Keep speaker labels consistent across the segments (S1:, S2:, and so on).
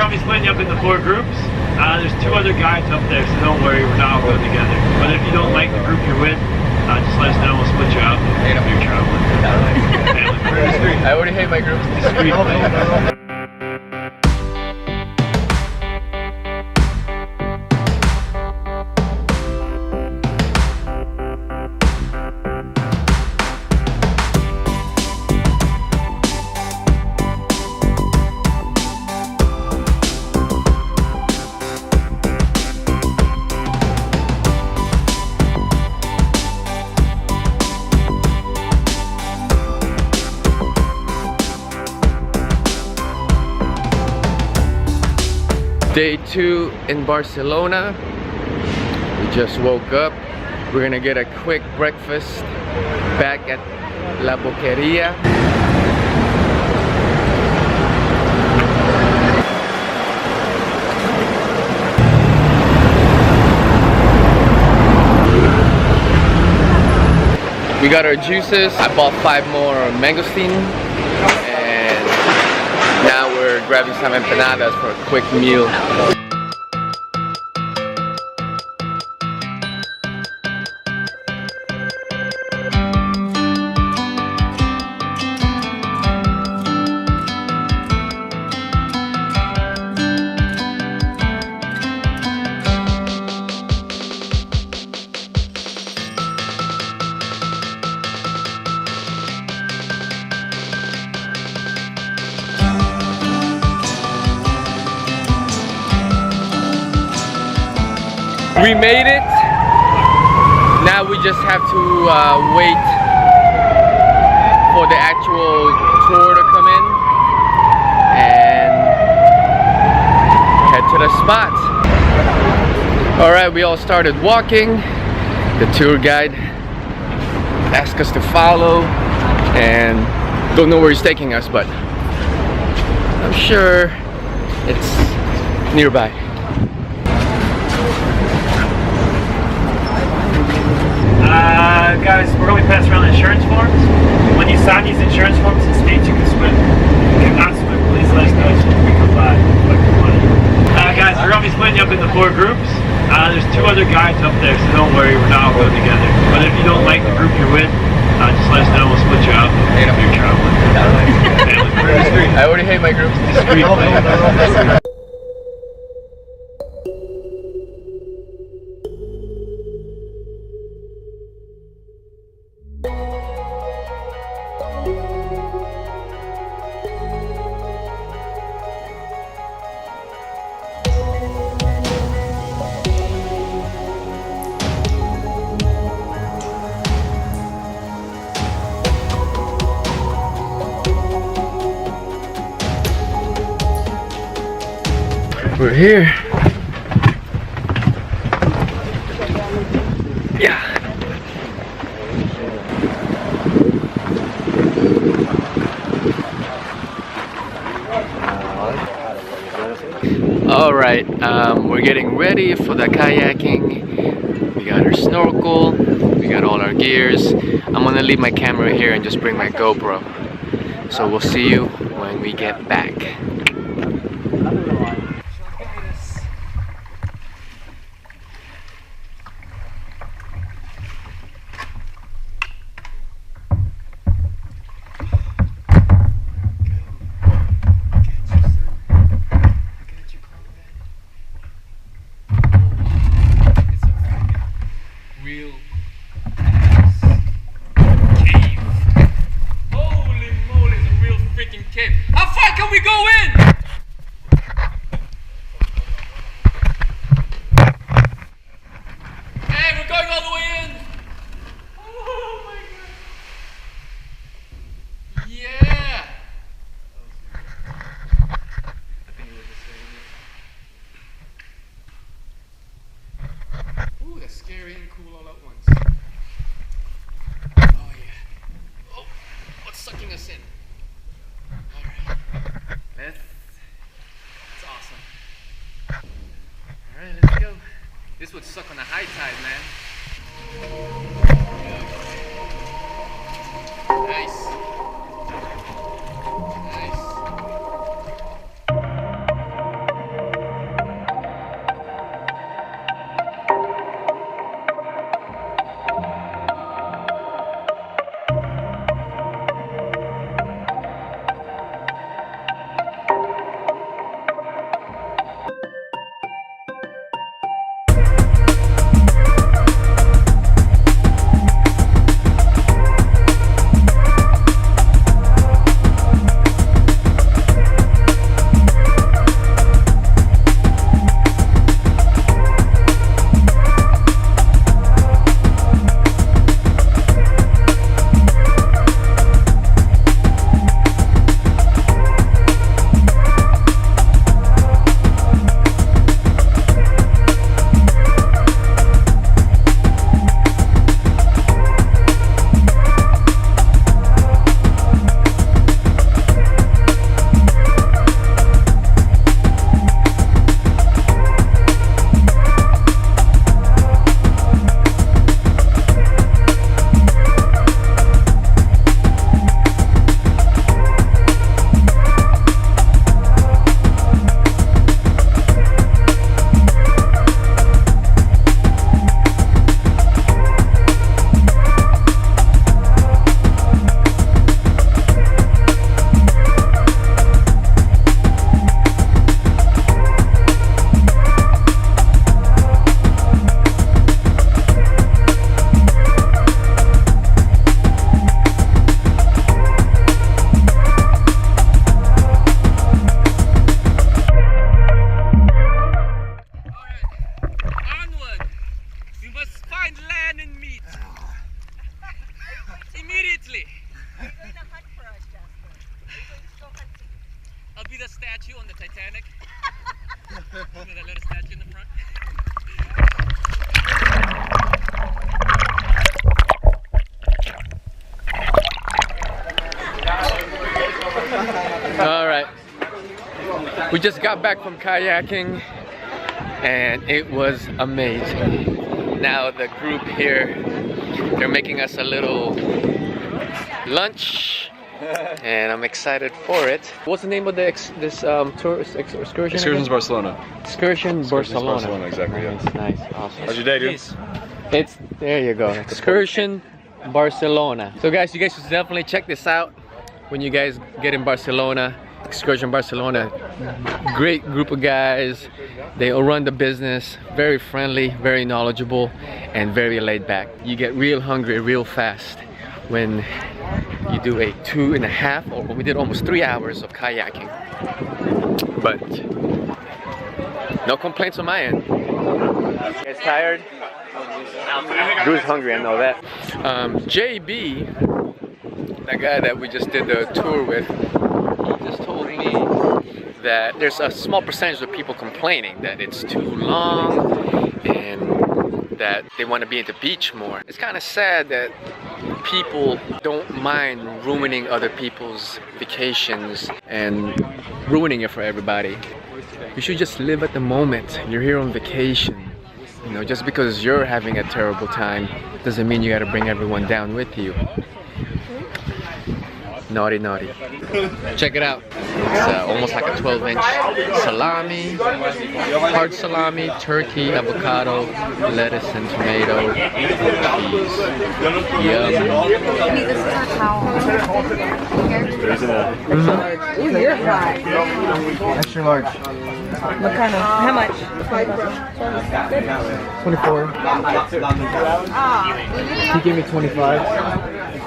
S1: going to be splitting you up into 4 groups. There's 2 other guides up there, so don't worry, we're not all going together. But if you don't like the group you're with, just let us know, we'll split you out if you're traveling.
S2: I already hate my group. Day 2 in Barcelona. We just woke up. We're gonna get a quick breakfast back at La Boqueria. We got our juices. I bought 5 more mangosteen. Now we're grabbing some empanadas for a quick meal. We made it. Now we just have to wait for the actual tour to come in and head to the spot. Alright, we all started walking. The tour guide asked us to follow and don't know where he's taking us, but I'm sure it's nearby.
S1: Guys, we're going to be passing around insurance forms. When you sign these insurance forms in states you can swim. If you cannot swim, please let us know so we can come by and collect the money. Guys, we're going to be splitting you up into 4 groups. There's 2 other guides up there, so don't worry, we're not all going together. But if you don't like the group you're with, just let us know, we'll split you out if you're traveling.
S2: I already hate my group. We're here. Yeah. All right, we're getting ready for the kayaking. We got our snorkel, we got all our gears. I'm gonna leave my camera here and just bring my GoPro. So we'll see you when we get back.
S3: Real cave. Holy moly, it's a real freaking cave. How far can we go in? Hey, we're going all the way in. Oh my god. Yeah. I think it was the same. Ooh, that's scary and cool all at once. Oh yeah. Oh, what's sucking us in? Alright. That's awesome. Alright, let's go. This would suck on a high tide, man. Nice. Nice.
S2: All right, we just got back from kayaking and it was amazing. Now the group here, they're making us a little lunch and I'm excited for it. What's the name of this tourist excursion?
S4: Excursions Barcelona.
S2: Excursions Barcelona.
S4: Exactly, yeah.
S2: Nice, awesome.
S4: How's your day, dude?
S2: It's, there you go. Excursion Barcelona. So guys, you guys should definitely check this out when you guys get in Barcelona. Excursion Barcelona, great group of guys. They all run the business, very friendly, very knowledgeable, and very laid back. You get real hungry real fast when you do a 2.5, or we did almost 3 hours of kayaking. But no complaints on my end. You guys tired? Drew's hungry, I know that. JB, that guy that we just did the tour with, he just told me that there's a small percentage of people complaining that it's too long and that they want to be at the beach more. It's kind of sad that people don't mind ruining other people's vacations and ruining it for everybody. You should just live at the moment. You're here on vacation. You know, just because you're having a terrible time doesn't mean you gotta bring everyone down with you. Naughty, naughty. Check it out. It's almost like a 12-inch salami, hard salami, turkey, avocado, lettuce, and tomato, cheese. Yum.
S5: Ooh, you're high.
S2: Extra large.
S5: What kind of? How much?
S2: 24. He gave me 25.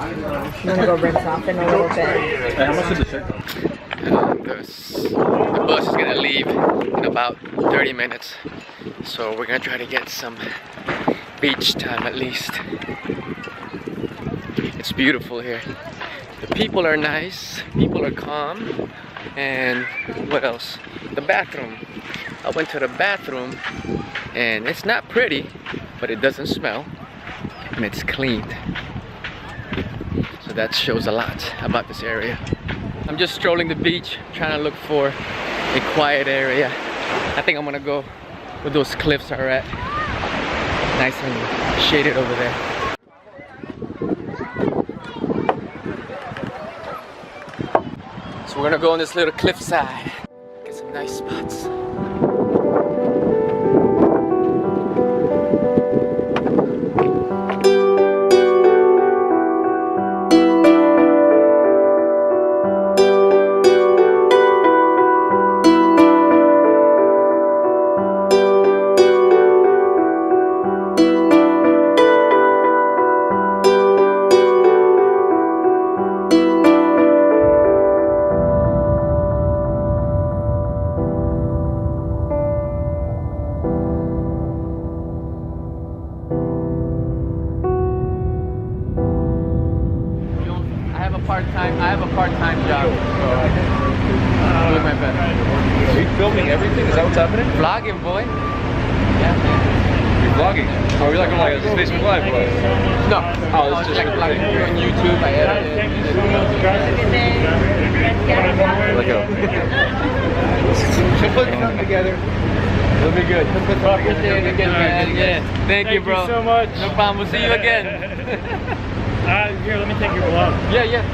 S5: I'm gonna go rinse off in a little bit.
S4: Hey, how much is the shirt?
S2: The bus is gonna leave in about 30 minutes, so we're gonna try to get some beach time at least. It's beautiful here. The people are nice, people are calm, and what else? The bathroom. I went to the bathroom and it's not pretty, but it doesn't smell and it's cleaned. So that shows a lot about this area. I'm just strolling the beach, trying to look for a quiet area. I think I'm gonna go where those cliffs are at. Nice and shaded over there. So we're gonna go on this little cliffside. Get some nice spots. I have a part-time job, so I'm doing my best.
S4: Are you filming everything? Is that what's happening?
S2: Vlogging, boy. Yeah, man.
S4: You're vlogging? Oh, you're like on like a Facebook Live play?
S2: No.
S4: Oh, it's just
S2: like on YouTube. I edit it.
S4: Let go.
S2: She'll put something together. It'll be good. We'll put something together again, man. Yeah. Thank you, bro.
S1: Thank you so much.
S2: No problem. We'll see you again.
S1: Here, let me take your vlog.
S2: Yeah, yeah.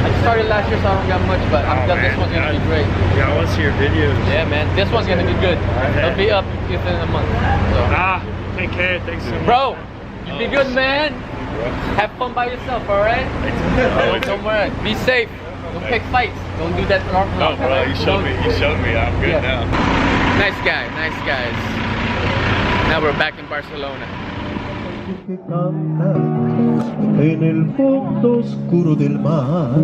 S2: I started last year, so I don't got much, but I'm this one's gonna be great.
S1: Yeah, I want to see your videos.
S2: Yeah, man. This one's gonna be good. It'll be up within a month. So.
S1: Take care. Thanks so much.
S2: Bro, you be good, man. Have fun by yourself, alright? Don't worry. Be safe. Don't pick fights. Don't do that.
S4: No, bro, you showed me. You showed me. I'm good now.
S2: Nice guy, nice guys. Now we're back in Barcelona.
S6: En el fondo oscuro del mar,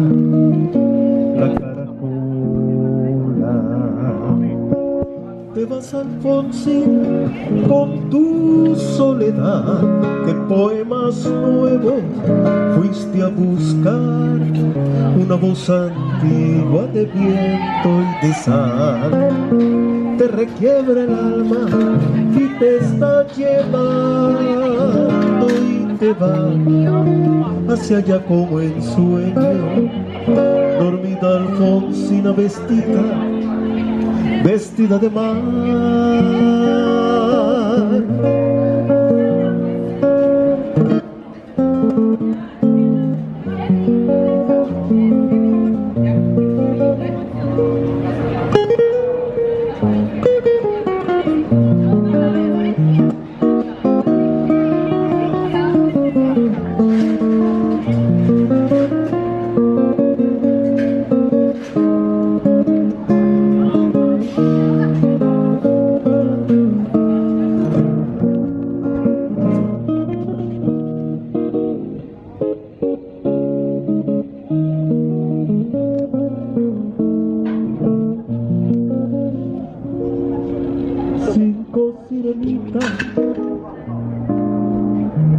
S6: la caracola. Te vas, Alfonsín, con tu soledad. ¿Qué poemas nuevos fuiste a buscar? Una voz antigua de viento y de sal. te requiebra el alma y te está llevando y te va hacia allá como en sueño. Dormida Alfonsina vestida de mar.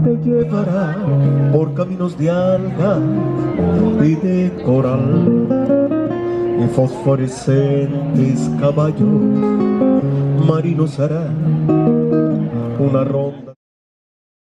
S6: Te llevará por caminos de algas y de coral y fosforescentes caballos marinos hará una ronda.